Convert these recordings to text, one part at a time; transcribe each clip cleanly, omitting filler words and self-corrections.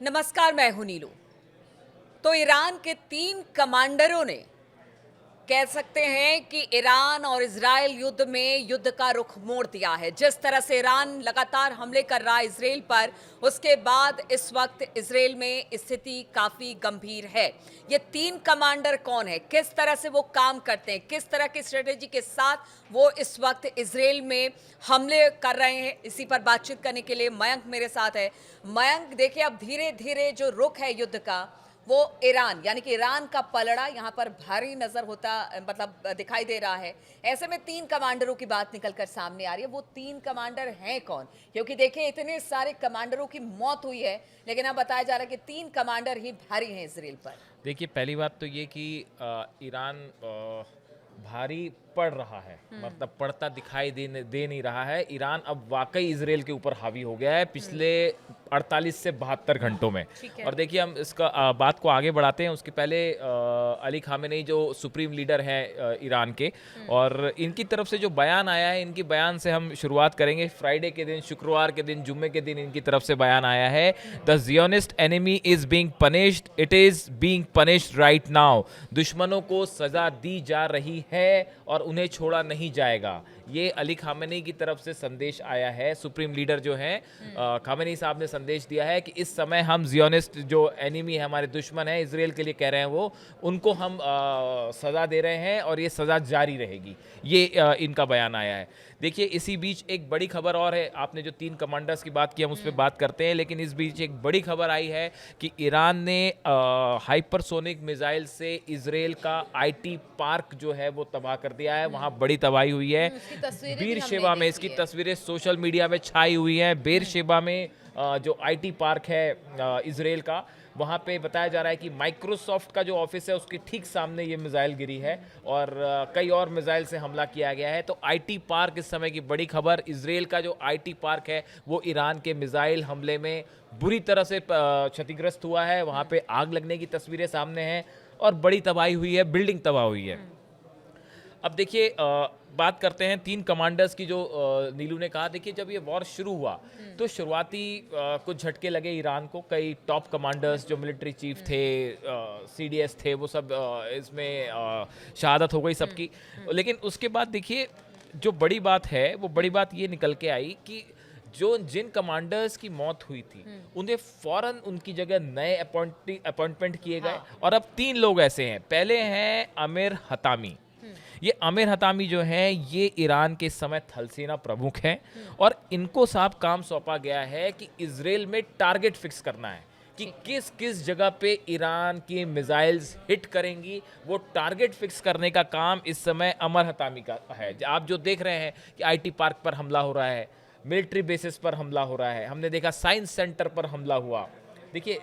नमस्कार, मैं हूं नीलू। तो ईरान के 3 कमांडरों ने कह सकते हैं कि ईरान और इजराइल युद्ध का रुख मोड़ दिया है। जिस तरह से ईरान लगातार हमले कर रहा है इजराइल पर, उसके बाद इस वक्त इजराइल में स्थिति काफी गंभीर है। ये 3 कमांडर कौन है, किस तरह से वो काम करते हैं, किस तरह की स्ट्रेटेजी के साथ वो इस वक्त इजराइल में हमले कर रहे हैं, इसी पर बातचीत करने के लिए मयंक मेरे साथ है। मयंक, देखिए अब धीरे धीरे जो रुख है युद्ध का, वो ईरान यानी कि ईरान का पलड़ा यहाँ पर भारी नजर होता, मतलब दिखाई दे रहा है। ऐसे में 3 कमांडरों की बात निकलकर सामने आ रही है। वो 3 कमांडर हैं कौन? क्योंकि देखिए इतने सारे कमांडरों की मौत हुई है, लेकिन अब बताया जा रहा है कि 3 कमांडर ही भारी हैं इजराइल पर। देखिए, पहली बात तो ये कि ईरान भारी पड़ रहा है, मतलब पड़ता दिखाई दे नहीं रहा है। ईरान अब वाकई इजराइल के ऊपर हावी हो गया है पिछले 48 से 72 घंटों में। और देखिए, हम इसका बात को आगे बढ़ाते हैं। उसके पहले अली खामेनेई जो सुप्रीम लीडर हैं ईरान के, और इनकी तरफ से जो बयान आया है, इनकी बयान से हम शुरुआत करेंगे। फ्राइडे के दिन, शुक्रवार के दिन, जुम्मे के दिन इनकी तरफ से बयान आया है, the Zionist enemy is being punished, it is being punished right now. दुश्मनों को सजा दी जा रही है और उन्हें छोड़ा नहीं जाएगा। ये अली खामेनेई की तरफ से संदेश आया है। सुप्रीम लीडर जो हैं खामेनेई साहब ने संदेश दिया है कि इस समय हम ज़ियोनिस्ट जो एनिमी है, हमारे दुश्मन है, इजराइल के लिए कह रहे हैं, वो उनको हम सज़ा दे रहे हैं और ये सज़ा जारी रहेगी। ये इनका बयान आया है। देखिए, इसी बीच एक बड़ी खबर और है। आपने जो 3 कमांडर्स की बात की, हम उस पर बात करते हैं, लेकिन इस बीच एक बड़ी खबर आई है कि ईरान ने हाइपरसोनिक मिसाइल से इजराइल का आईटी पार्क जो है वो तबाह कर दिया है। वहाँ बड़ी तबाही हुई है। बीरशेबा में इसकी तस्वीरें सोशल मीडिया में छाई हुई हैं। बीरशेबा में जो आईटी पार्क है इजराइल का, वहाँ पे बताया जा रहा है कि माइक्रोसॉफ्ट का जो ऑफिस है उसके ठीक सामने ये मिसाइल गिरी है और कई और मिसाइल से हमला किया गया है। तो आईटी पार्क इस समय की बड़ी खबर। इजराइल का जो आईटी पार्क है वो ईरान के मिसाइल हमले में बुरी तरह से क्षतिग्रस्त हुआ है। वहाँ पे आग लगने की तस्वीरें सामने हैं और बड़ी तबाही हुई है, बिल्डिंग तबाह हुई है। अब देखिए, बात करते हैं 3 कमांडर्स की जो नीलू ने कहा। देखिए, जब ये वॉर शुरू हुआ तो शुरुआती कुछ झटके लगे ईरान को। कई टॉप कमांडर्स जो मिलिट्री चीफ थे, सीडीएस थे, वो सब इसमें शहादत हो गई सबकी। लेकिन उसके बाद देखिए, जो बड़ी बात है, वो बड़ी बात ये निकल के आई कि जिन कमांडर्स की मौत हुई थी, उन्हें फौरन उनकी जगह नए अपॉइंटमेंट किए गए। और अब 3 लोग ऐसे हैं। पहले हैं आमिर हतामी। ये आमिर हतामी जो हैं, ये ईरान के इस समय थल सेना प्रमुख हैं और इनको साहब काम सौंपा गया है कि इजराइल में टारगेट फिक्स करना है कि किस किस जगह पे ईरान की मिसाइल्स हिट करेंगी। वो टारगेट फिक्स करने का काम इस समय आमिर हतामी का है। आप जो देख रहे हैं कि आईटी पार्क पर हमला हो रहा है, मिलिट्री बेसिस पर हमला हो रहा है, हमने देखा साइंस सेंटर पर हमला हुआ। देखिए,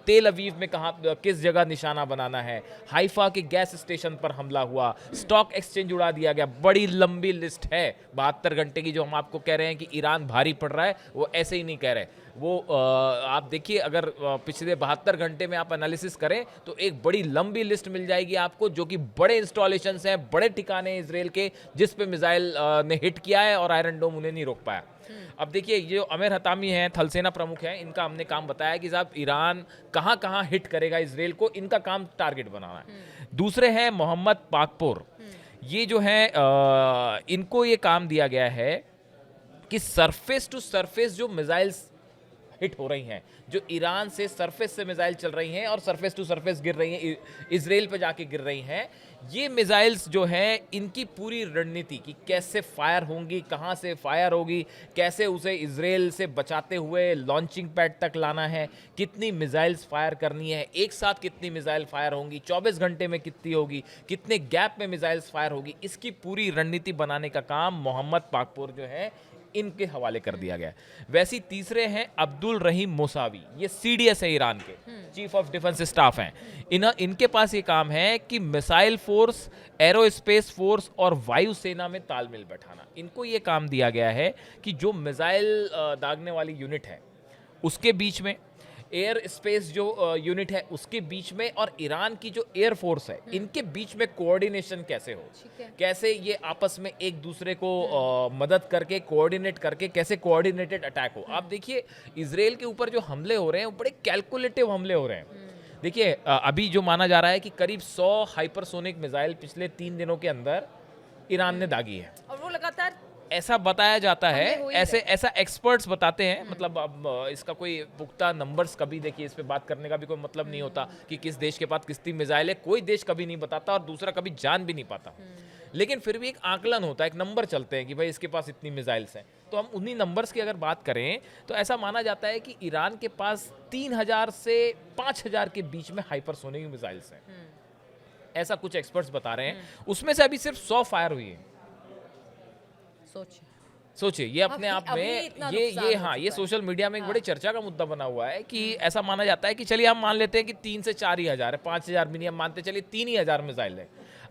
तेल अवीव में कहाँ किस जगह निशाना बनाना है, हाइफा के गैस स्टेशन पर हमला हुआ, स्टॉक एक्सचेंज उड़ा दिया गया। बड़ी लंबी लिस्ट है 72 घंटे की। जो हम आपको कह रहे हैं कि ईरान भारी पड़ रहा है, वो ऐसे ही नहीं कह रहे। वो आप देखिए, अगर पिछले 72 घंटे में आप एनालिसिस करें तो एक बड़ी लंबी लिस्ट मिल जाएगी आपको, जो कि बड़े इंस्टॉलेशंस हैं, बड़े ठिकाने हैं इजराइल के, जिस पे मिसाइल ने हिट किया है और आयरन डोम उन्हें नहीं रोक पाया। अब देखिए, ये जो आमिर हतामी हैं, थल सेना प्रमुख हैं, इनका हमने काम बताया कि साहब ईरान कहाँ कहाँ हिट करेगा इजराइल को, इनका काम टारगेट बनाना है। दूसरे हैं मोहम्मद पाकपोर। ये जो है इनको ये काम दिया गया है कि सरफेस टू सरफेस जो मिसाइल्स हिट हो रही हैं, जो ईरान से सरफेस से मिसाइल चल रही हैं और सरफेस टू सरफेस गिर रही हैं, इजराइल पे जाके गिर रही हैं, ये मिसाइल्स जो हैं, इनकी पूरी रणनीति कि कैसे फायर होंगी, कहाँ से फायर होगी, कैसे उसे इजराइल से बचाते हुए लॉन्चिंग पैड तक लाना है, कितनी मिसाइल्स फायर करनी है, एक साथ कितनी मिसाइल फायर होंगी, 24 घंटे में कितनी होगी, कितने गैप में मिसाइल्स फायर होगी, इसकी पूरी रणनीति बनाने का काम मोहम्मद पाकपोर जो है इनके हवाले कर दिया गया। वैसे ही तीसरे हैं अब्दुल रहीम मोसावी। ये सीडीएस है, ईरान के चीफ ऑफ डिफेंस स्टाफ हैं। इनके पास ये काम है कि मिसाइल फोर्स, एरोस्पेस फोर्स और वायुसेना में तालमेल बैठाना। इनको ये काम दिया गया है कि जो मिसाइल दागने वाली यूनिट है उसके बीच में एयर स्पेस जो यूनिट है उसके बीच में और ईरान की जो एयर फोर्स है, इनके बीच में कोऑर्डिनेशन कैसे हो, ठीक है। कैसे ये आपस में एक दूसरे को मदद करके कोऑर्डिनेट करके कैसे कोऑर्डिनेटेड अटैक हो। आप देखिए इजराइल के ऊपर जो हमले हो रहे हैं वो बड़े कैलकुलेटिव हमले हो रहे हैं। देखिए अभी जो माना जा रहा है कि करीब 100 हाइपरसोनिक मिसाइल पिछले 3 दिनों के अंदर ईरान ने दागी है, और वो लगातार ऐसा बताया जाता है। हमले हो ही ऐसे ऐसा एक्सपर्ट्स बताते हैं, मतलब अब इसका कोई पुख्ता नंबर्स कभी देखिए इस पे बात करने का भी कोई मतलब नहीं होता कि किस देश के पास कितनी मिसाइल है, कोई देश कभी नहीं बताता और दूसरा कभी जान भी नहीं पाता। लेकिन फिर भी एक आकलन होता है, एक नंबर चलते हैं कि भाई इसके पास इतनी मिसाइल्स हैं। तो हम उन्हीं नंबर्स की अगर बात करें तो ऐसा माना जाता है कि ईरान के पास 3000 से 5000 के बीच में हाइपरसोनिक मिसाइल्स हैं, ऐसा कुछ एक्सपर्ट्स बता रहे हैं। उसमें से अभी सिर्फ 100 फायर हुई है। सोचिए। सोचिए ये अपने आप अभी में इतना ये नुकसान ये हो हाँ चुका ये है। सोशल मीडिया में एक बड़ी चर्चा का मुद्दा बना हुआ है कि ऐसा माना जाता है कि चलिए हम मान लेते हैं कि 3 से 4 ही हजार है, 5000 भी नहीं, हम मानते चलिए 3 ही हजार मिसाइल है।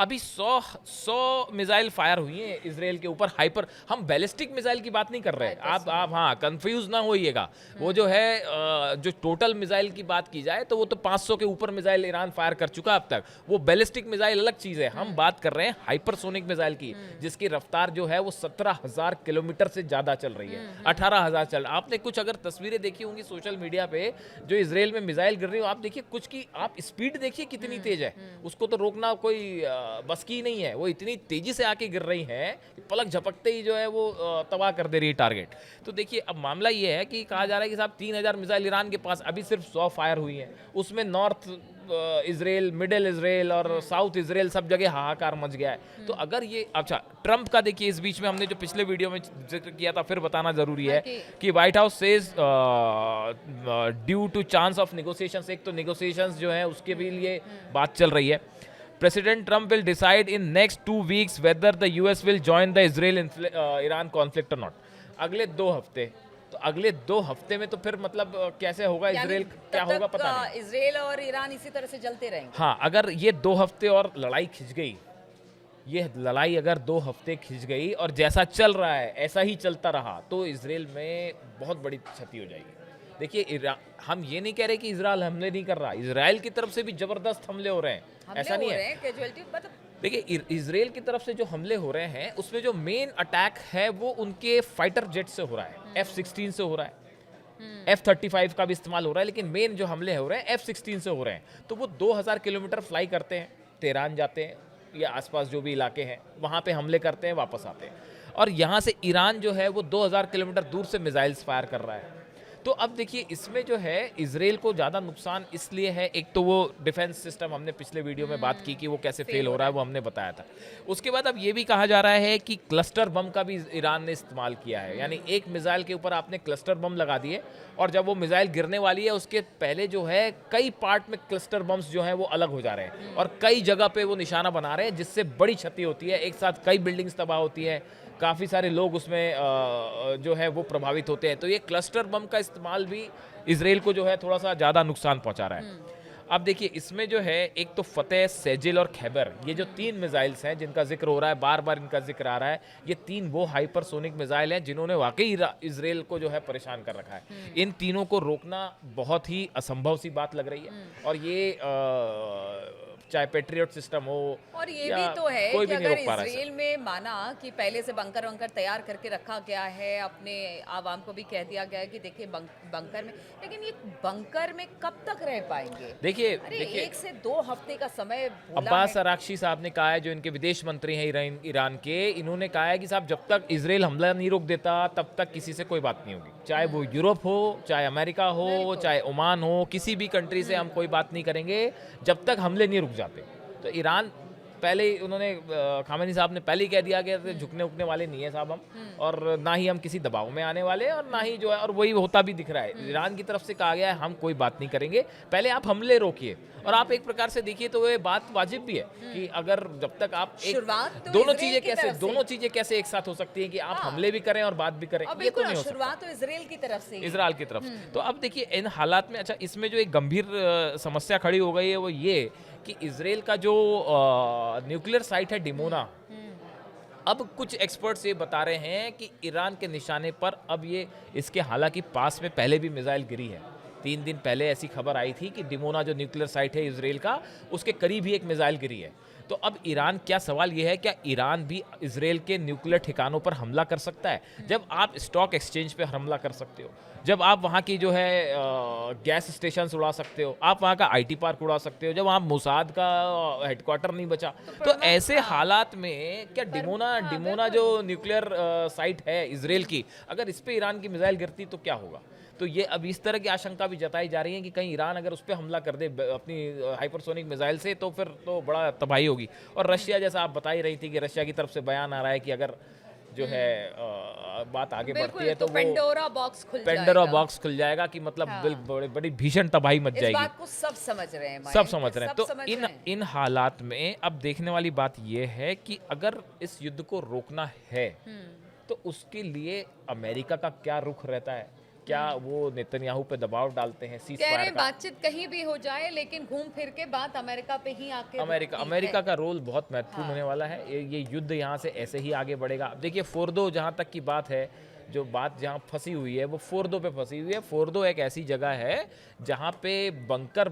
अभी 100 मिसाइल फायर हुई है इसराइल के ऊपर हाइपर, हम बैलिस्टिक मिसाइल की बात नहीं कर रहे हैं, आप हाँ कंफ्यूज ना होइएगा। वो जो है जो टोटल मिसाइल की बात की जाए तो वो तो 500 के ऊपर मिसाइल ईरान फायर कर चुका अब तक। वो बैलिस्टिक मिसाइल अलग चीज है, हम बात कर रहे हैं हाइपरसोनिक मिसाइल की, जिसकी रफ्तार जो है वो 17,000 किलोमीटर से ज्यादा चल रही है, 18,000 चल। आपने कुछ अगर तस्वीरें देखी होंगी सोशल मीडिया पे जो इसराइल में मिसाइल गिर रही हो, आप देखिए कुछ की आप स्पीड देखिए कितनी तेज है, उसको तो रोकना कोई बस की नहीं है। वो इतनी तेजी से आके गिर रही है कि पलक झपकते ही जो है वो तबाह कर दे रही है टारगेट। तो देखिए अब मामला ये है कि कहा जा रहा है कि साहब 3000 मिसाइल ईरान के पास, अभी सिर्फ 100 फायर हुई हैं, उसमें नॉर्थ इसराइल, मिडिल इसराइल और साउथ इसराइल सब जगह हाहाकार मच गया है। तो अगर ये अच्छा ट्रंप का देखिए, इस बीच में हमने जो पिछले वीडियो में जिक्र किया था, फिर बताना जरूरी है कि White House says due to chance of negotiations, एक तो नेगोशिएशंस जो है उसके भी लिए बात चल रही है। President Trump will decide in next 2 weeks whether the US will join the Israel-Iran conflict or not. अगले 2 हफ्ते, तो अगले 2 हफ्ते में तो फिर मतलब कैसे होगा, इसराइल क्या होगा पता नहीं। इसराइल और ईरान इसी तरह से जलते रहेंगे। हाँ, अगर ये 2 हफ्ते और लड़ाई खिंच गई, ये लड़ाई अगर 2 हफ्ते खिंच गई और जैसा चल रहा है ऐसा ही चलता रहा तो इसराइल में बहुत बड़ी क्षति हो जाएगी। देखिए हम ये नहीं कह रहे कि इसराइल हमले नहीं कर रहा, इसराइल की तरफ से भी जबरदस्त हमले हो रहे हैं, ऐसा नहीं है। कैजुअलिटी मतलब देखिए इसराइल की तरफ से जो हमले हो रहे हैं उसमें जो मेन अटैक है वो उनके फाइटर जेट से हो रहा है, F-16 से हो रहा है, F-35 का भी इस्तेमाल हो रहा है, लेकिन मेन जो हमले हो रहे हैं F-16 से हो रहे हैं। तो वो 2000 किलोमीटर फ्लाई करते हैं, तेहरान जाते हैं या आसपास जो भी इलाके हैं वहाँ पे हमले करते हैं, वापस आते हैं। और यहाँ से ईरान जो है वो 2000 किलोमीटर दूर से मिसाइल्स फायर कर रहा है। तो अब देखिए इसमें जो है इसराइल को ज़्यादा नुकसान इसलिए है, एक तो वो डिफेंस सिस्टम हमने पिछले वीडियो में बात की कि वो कैसे फेल हो रहा है, वो हमने बताया था। उसके बाद अब ये भी कहा जा रहा है कि क्लस्टर बम का भी ईरान ने इस्तेमाल किया है, यानी एक मिसाइल के ऊपर आपने क्लस्टर बम लगा दिए और जब वो मिसाइल गिरने वाली है उसके पहले जो है कई पार्ट में क्लस्टर बम्स जो हैं वो अलग हो जा रहे हैं और कई जगह पे वो निशाना बना रहे हैं, जिससे बड़ी क्षति होती है। एक साथ कई बिल्डिंग्स तबाह होती है, काफ़ी सारे लोग उसमें जो है वो प्रभावित होते हैं। तो ये क्लस्टर बम का इस्तेमाल भी इसराइल को जो है थोड़ा सा ज़्यादा नुकसान पहुंचा रहा है। अब देखिए इसमें जो है एक तो फतेह, सेजिल और खैबर, ये जो 3 मिसाइल्स हैं जिनका जिक्र हो रहा है, बार बार इनका जिक्र आ रहा है, ये 3 वो हाइपरसोनिक मिसाइल हैं जिन्होंने वाकई इसराइल को जो है परेशान कर रखा है। इन तीनों को रोकना बहुत ही असंभव सी बात लग रही है और ये चाहे पेट्रियट सिस्टम हो और ये भी तो है कोई कि भी नहीं अगर रोक पा रहा है इसराइल में माना कि पहले से बंकर वंकर तैयार करके रखा गया है, अपने आवाम को भी कह दिया गया है कि देखिए बंकर में, लेकिन ये बंकर में कब तक रह पाएंगे? देखिए 1 से 2 हफ्ते का समय बोला अब्बास है। अराक्ची साहब ने कहा है, जो इनके विदेश मंत्री हैं ईरान के, इन्होंने कहा है कि साहब जब तक इसराइल हमला नहीं रोक देता तब तक किसी से कोई बात नहीं होगी, चाहे वो यूरोप हो, चाहे अमेरिका हो, चाहे ओमान हो, किसी भी कंट्री से हम कोई बात नहीं करेंगे जब तक हमले नहीं रुक जाते। तो ईरान पहले ही उन्होंने खामेनी साहब ने पहले ही कह दिया कि झुकने उकने वाले नहीं है साहब हम, और ना ही हम किसी दबाव में आने वाले हैं और ना ही जो है, और वही होता भी दिख रहा है। ईरान की तरफ से कहा गया है हम कोई बात नहीं करेंगे, पहले आप हमले रोकिए। और आप एक प्रकार से देखिए तो ये बात वाजिब भी है कि अगर जब तक आप शुरुआत तो दोनों इजराइल चीजें कैसे एक साथ हो सकती हैं कि आप हमले भी करें और बात भी करें, ये तो नहीं हो सकता। शुरुआत तो इसराइल की तरफ से, इसराइल की तरफ। तो अब देखिए इन हालात में अच्छा इसमें जो एक गंभीर समस्या खड़ी हो गई है वो ये कि इसराइल का जो न्यूक्लियर साइट है डिमोना, अब कुछ एक्सपर्ट्स ये बता रहे हैं कि ईरान के निशाने पर अब ये इसके, हालांकि पास में पहले भी मिसाइल गिरी है 3 दिन पहले ऐसी खबर आई थी कि डिमोना जो न्यूक्लियर साइट है इसराइल का, उसके करीब ही एक मिसाइल गिरी है। तो अब ईरान, क्या सवाल ये है, क्या ईरान भी इसराइल के न्यूक्लियर ठिकानों पर हमला कर सकता है? जब आप स्टॉक एक्सचेंज पे हमला कर सकते हो, जब आप वहाँ की जो है गैस स्टेशन उड़ा सकते हो, आप वहाँ का आईटी पार्क उड़ा सकते हो, जब वहाँ मोसाद का हेडक्वार्टर नहीं बचा, तो ऐसे हालात में क्या डिमोना जो न्यूक्लियर साइट है इसराइल की, अगर इस पे ईरान की मिसाइल गिरती तो क्या होगा? तो ये अब इस तरह की आशंका भी जताई जा रही है कि कहीं ईरान अगर उस पर हमला कर दे अपनी हाइपरसोनिक मिसाइल से, तो फिर तो बड़ा तबाही होगी। और रशिया, जैसा आप बता ही रही थी कि रशिया की तरफ से बयान आ रहा है कि अगर जो है बात आगे बढ़ती है तो वो पेंडोरा बॉक्स खुल जाएगा कि मतलब हाँ। बड़ी भीषण तबाही मच इस जाएगी। बात को सब समझ रहे हैं, सब समझ रहे हैं। सब तो समझ रहे हैं। इन हालात में अब देखने वाली बात यह है कि अगर इस युद्ध को रोकना है तो उसके लिए अमेरिका का क्या रुख रहता है? क्या वो नेतन्याहू पे दबाव डालते हैं सीज कह रहे फायर हैं का? बातचीत कहीं भी हो जाए लेकिन घूम फिर के बात अमेरिका पे ही आके अमेरिका का रोल बहुत महत्वपूर्ण होने वाला है। ये युद्ध यहाँ से ऐसे ही आगे बढ़ेगा। अब देखिए, फोर्दो जहाँ तक की बात है, जो बात जहाँ फंसी हुई है वो फोर्दो पे फंसी हुई है। फोर्दो एक ऐसी जगह है जहाँ पे बंकर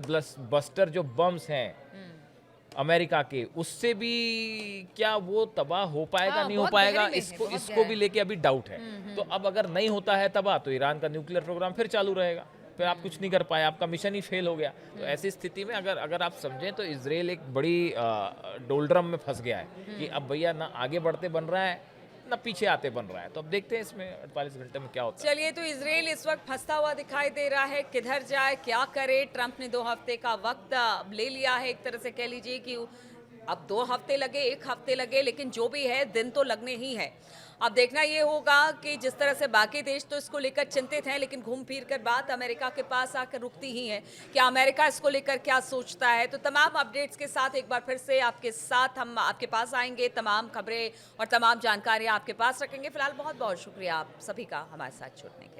बस्टर जो बम्स हैं अमेरिका के, उससे भी क्या वो तबाह हो पाएगा, नहीं हो पाएगा, इसको भी लेके अभी डाउट है। तो अब अगर नहीं होता है तबाह, तो ईरान का न्यूक्लियर प्रोग्राम फिर चालू रहेगा, फिर आप कुछ नहीं कर पाए, आपका मिशन ही फेल हो गया। तो ऐसी स्थिति में अगर आप समझें तो इजराइल एक बड़ी डोल्ड्रम में फंस गया है कि अब भैया ना आगे बढ़ते बन रहा है ना पीछे आते बन रहा है। तो अब देखते हैं इसमें 48 घंटे में क्या होता है। चलिए, तो इजराइल इस वक्त फंसता हुआ दिखाई दे रहा है, किधर जाए, क्या करे। ट्रंप ने 2 हफ्ते का वक्त ले लिया है, एक तरह से कह लीजिए कि अब 2 हफ्ते लगे, 1 हफ्ते लगे, लेकिन जो भी है दिन तो लगने ही है। अब देखना ये होगा कि जिस तरह से बाकी देश तो इसको लेकर चिंतित हैं, लेकिन घूम फिर कर बात अमेरिका के पास आकर रुकती ही है कि अमेरिका इसको लेकर क्या सोचता है। तो तमाम अपडेट्स के साथ एक बार फिर से आपके साथ हम आपके पास आएंगे, तमाम खबरें और तमाम जानकारियां आपके पास रखेंगे। फिलहाल बहुत बहुत शुक्रिया आप सभी का हमारे साथ जुड़ने के लिए।